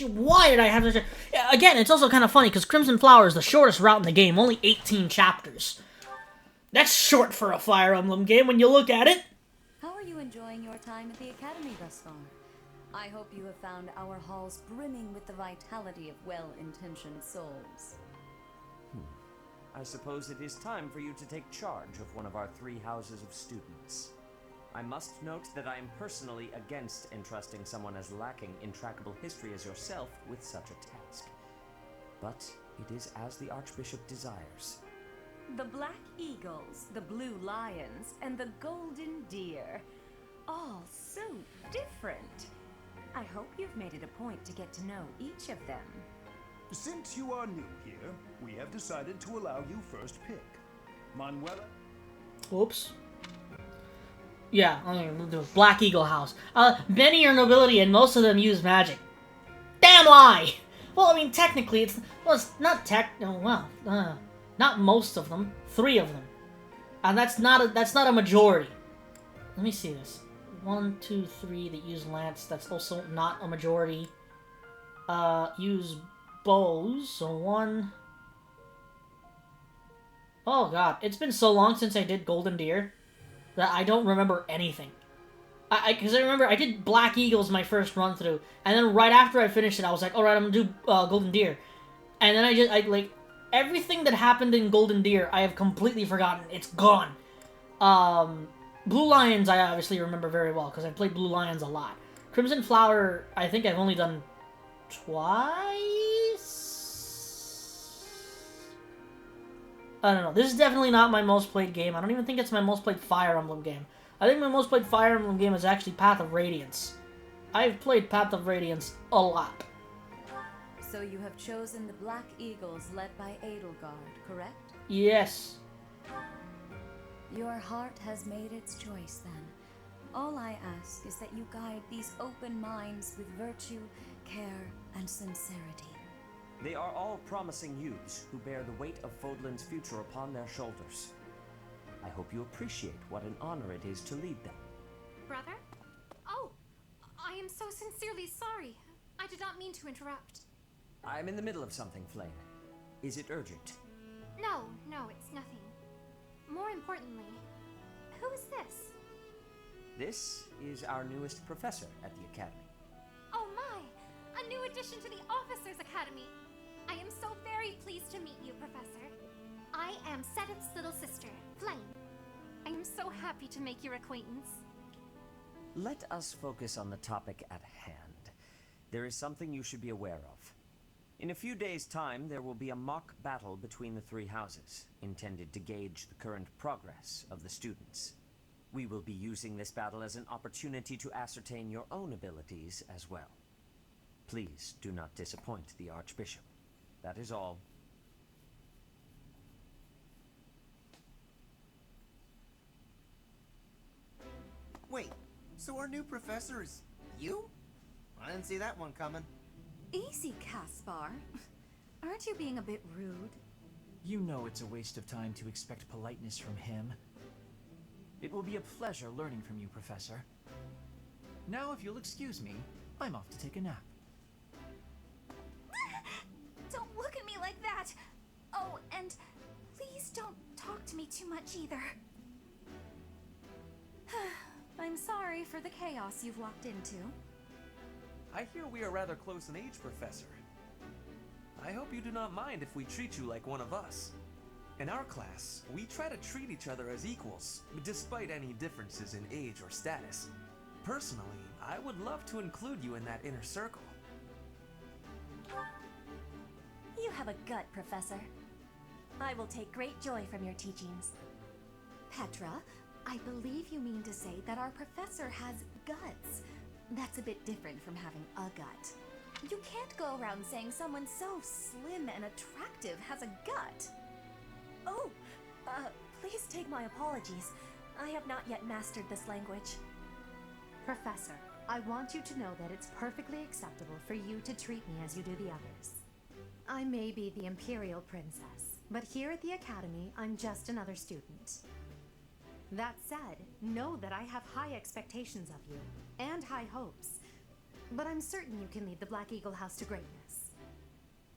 Why did I have such a... Again, it's also kind of funny, because Crimson Flower is the shortest route in the game. Only 18 chapters. That's short for a Fire Emblem game when you look at it. How are you enjoying your time at the Academy thus far? I hope you have found our halls brimming with the vitality of well-intentioned souls. I suppose it is time for you to take charge of one of our 3 houses of students. I must note that I am personally against entrusting someone as lacking in trackable history as yourself with such a task. But it is as the Archbishop desires. The Black Eagles, the Blue Lions, and the Golden Deer. All so different. I hope you've made it a point to get to know each of them. Since you are new here, we have decided to allow you first pick. Manuela? Whoops. Yeah, the Black Eagle house. Many are nobility and most of them use magic. Damn lie! Well, I mean, technically, it's not not most of them. 3 of them. And that's not a majority. Let me see this. 1, 2, 3 that use lance. That's also not a majority. Use bows. So 1. Oh god, it's been so long since I did Golden Deer that I don't remember anything. Because I remember I did Black Eagles my first run through, and then right after I finished it, I was like, alright, I'm gonna do Golden Deer. And then like, everything that happened in Golden Deer, I have completely forgotten. It's gone. Blue Lions, I obviously remember very well, because I played Blue Lions a lot. Crimson Flower, I think I've only done twice? I don't know. This is definitely not my most played game. I don't even think it's my most played Fire Emblem game. I think my most played Fire Emblem game is actually Path of Radiance. I've played Path of Radiance a lot. So you have chosen the Black Eagles led by Edelgard, correct? Yes. Your heart has made its choice then. All I ask is that you guide these open minds with virtue, care, and sincerity. They are all promising youths who bear the weight of Fodlan's future upon their shoulders. I hope you appreciate what an honor it is to lead them. Brother? Oh, I am so sincerely sorry. I did not mean to interrupt. I'm in the middle of something, Flame. Is it urgent? No, it's nothing. More importantly, who is this? This is our newest professor at the Academy. Oh my! A new addition to the Officers' Academy! I am so very pleased to meet you, Professor. I am Seteth's little sister, Flame. I am so happy to make your acquaintance. Let us focus on the topic at hand. There is something you should be aware of. In a few days' time, there will be a mock battle between the 3 houses, intended to gauge the current progress of the students. We will be using this battle as an opportunity to ascertain your own abilities as well. Please do not disappoint the Archbishop. That is all. Wait, so our new professor is you? I didn't see that one coming. Easy, Caspar. Aren't you being a bit rude? You know it's a waste of time to expect politeness from him. It will be a pleasure learning from you, Professor. Now, if you'll excuse me, I'm off to take a nap. Don't look at me like that! Oh, and please don't talk to me too much either. I'm sorry for the chaos you've walked into. I hear we are rather close in age, Professor. I hope you do not mind if we treat you like one of us. In our class, we try to treat each other as equals, despite any differences in age or status. Personally, I would love to include you in that inner circle. You have a gut, Professor. I will take great joy from your teachings. Petra, I believe you mean to say that our professor has guts. That's a bit different from having a gut. You can't go around saying someone so slim and attractive has a gut. Oh, please take my apologies. I have not yet mastered this language. Professor, I want you to know that it's perfectly acceptable for you to treat me as you do the others. I may be the Imperial Princess, but here at the Academy, I'm just another student. That said, know that I have high expectations of you, and high hopes. But I'm certain you can lead the Black Eagle House to greatness.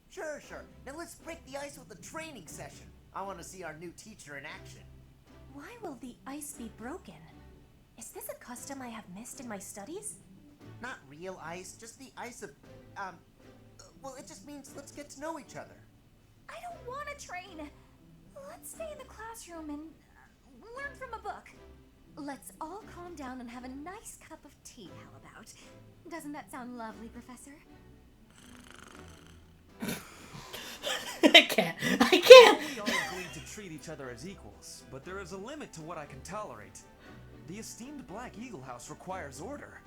Sure. Now let's break the ice with a training session. I want to see our new teacher in action. Why will the ice be broken? Is this a custom I have missed in my studies? Not real ice, just the ice of, well, it just means let's get to know each other. I don't want to train. Let's stay in the classroom and learn from a book. Let's all calm down and have a nice cup of tea, how about? Doesn't that sound lovely, Professor? I can't. We all agreed to treat each other as equals, but there is a limit to what I can tolerate. The esteemed Black Eagle House requires order.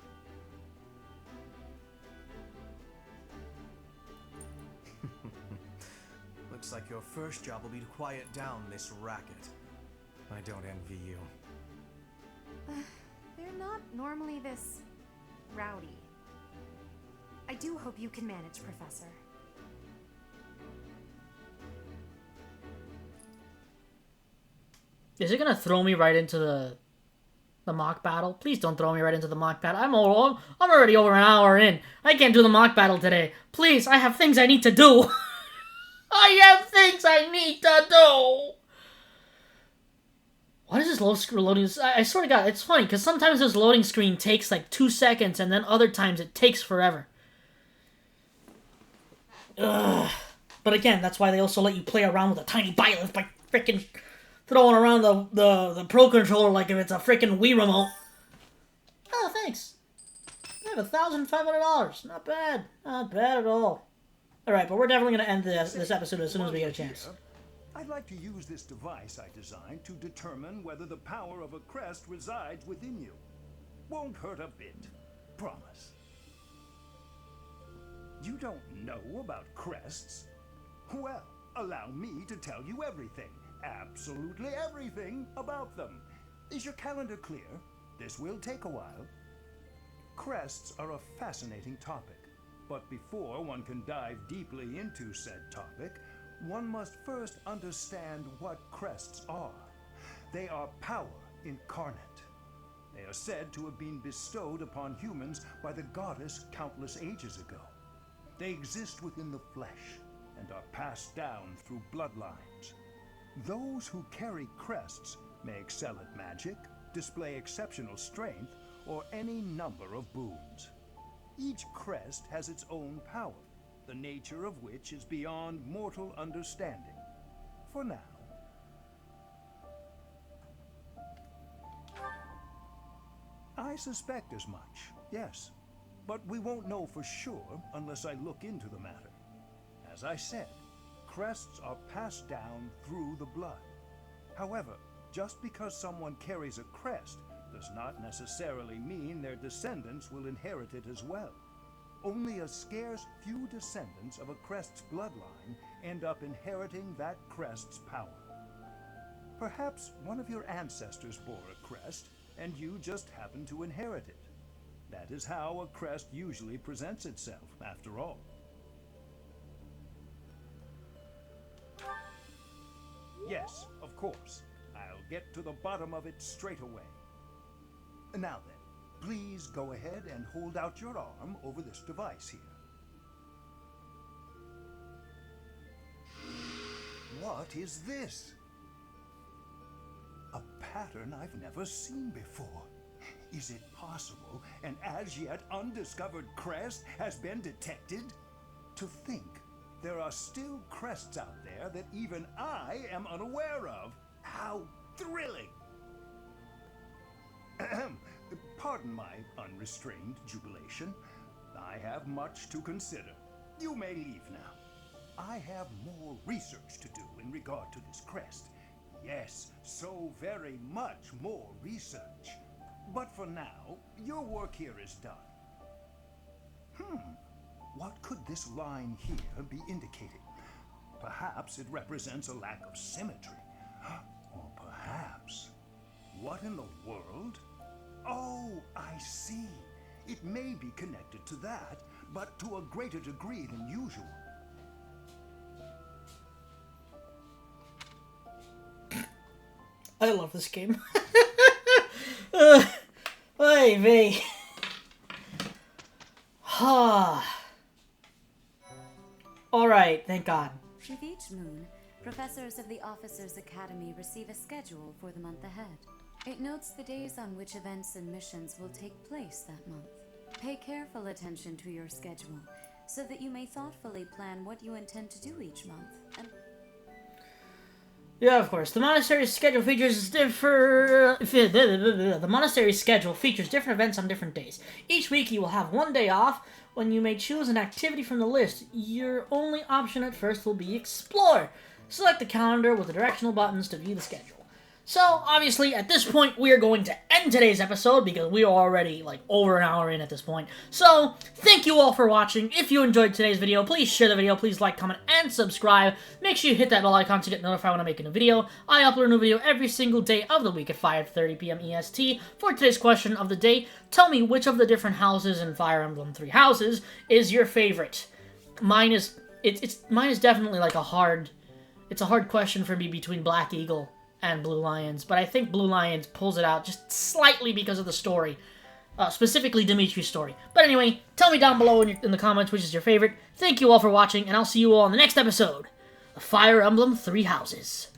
Looks like your first job will be to quiet down this racket. I don't envy you. They're not normally this rowdy. I do hope you can manage, Professor. Is it gonna throw me right into the mock battle? Please don't throw me right into the mock battle. I'm already over an hour in. I can't do the mock battle today. Please, I have things I need to do. I have things I need to do. Why does this loading? I swear to God, it's funny because sometimes this loading screen takes like 2 seconds, and then other times it takes forever. Ugh. But again, that's why they also let you play around with a tiny Byleth by freaking throwing around the Pro Controller like if it's a freaking Wii remote. Oh, thanks. I have $1,500. Not bad. Not bad at all. Alright, but we're definitely going to end this episode as soon as we get a chance. I'd like to use this device I designed to determine whether the power of a crest resides within you. Won't hurt a bit. Promise. You don't know about crests? Well, allow me to tell you everything. Absolutely everything about them. Is your calendar clear? This will take a while. Crests are a fascinating topic, but before one can dive deeply into said topic, one must first understand what crests are. They are power incarnate. They are said to have been bestowed upon humans by the goddess countless ages ago. They exist within the flesh and are passed down through bloodlines. Those who carry crests may excel at magic, display exceptional strength, or any number of boons. Each crest has its own power, the nature of which is beyond mortal understanding. For now. I suspect as much, yes. But we won't know for sure unless I look into the matter. As I said, crests are passed down through the blood. However, just because someone carries a crest does not necessarily mean their descendants will inherit it as well. Only a scarce few descendants of a crest's bloodline end up inheriting that crest's power. Perhaps one of your ancestors bore a crest, and you just happen to inherit it. That is how a crest usually presents itself, after all. Yes, of course. I'll get to the bottom of it straight away. Now then, please go ahead and hold out your arm over this device here. What is this? A pattern I've never seen before. Is it possible an as yet undiscovered crest has been detected? To think there are still crests out there that even I am unaware of. How thrilling! Pardon my unrestrained jubilation. I have much to consider. You may leave now. I have more research to do in regard to this crest. Yes, so very much more research. But for now, your work here is done. What could this line here be indicating? Perhaps it represents a lack of symmetry. Or perhaps... What in the world? Oh, I see. It may be connected to that, but to a greater degree than usual. I love this game. Hey, me. Alright, thank God. With each moon, professors of the Officers' Academy receive a schedule for the month ahead. It notes the days on which events and missions will take place that month. Pay careful attention to your schedule, so that you may thoughtfully plan what you intend to do each month, and... Yeah, of course. The monastery's schedule features The monastery's schedule features different events on different days. Each week you will have one day off when you may choose an activity from the list. Your only option at first will be Explore. Select the calendar with the directional buttons to view the schedule. So, obviously, at this point, we are going to end today's episode because we are already, like, over an hour in at this point. So, thank you all for watching. If you enjoyed today's video, please share the video, please like, comment, and subscribe. Make sure you hit that bell icon to get notified when I make a new video. I upload a new video every single day of the week at 5:30 p.m. EST. For today's question of the day, tell me which of the different houses in Fire Emblem 3 Houses is your favorite. Mine is definitely, like, a hard question for me between Black Eagle and Blue Lions, but I think Blue Lions pulls it out just slightly because of the story, specifically Dimitri's story. But anyway, tell me down below in the comments which is your favorite. Thank you all for watching, and I'll see you all in the next episode of Fire Emblem 3 Houses.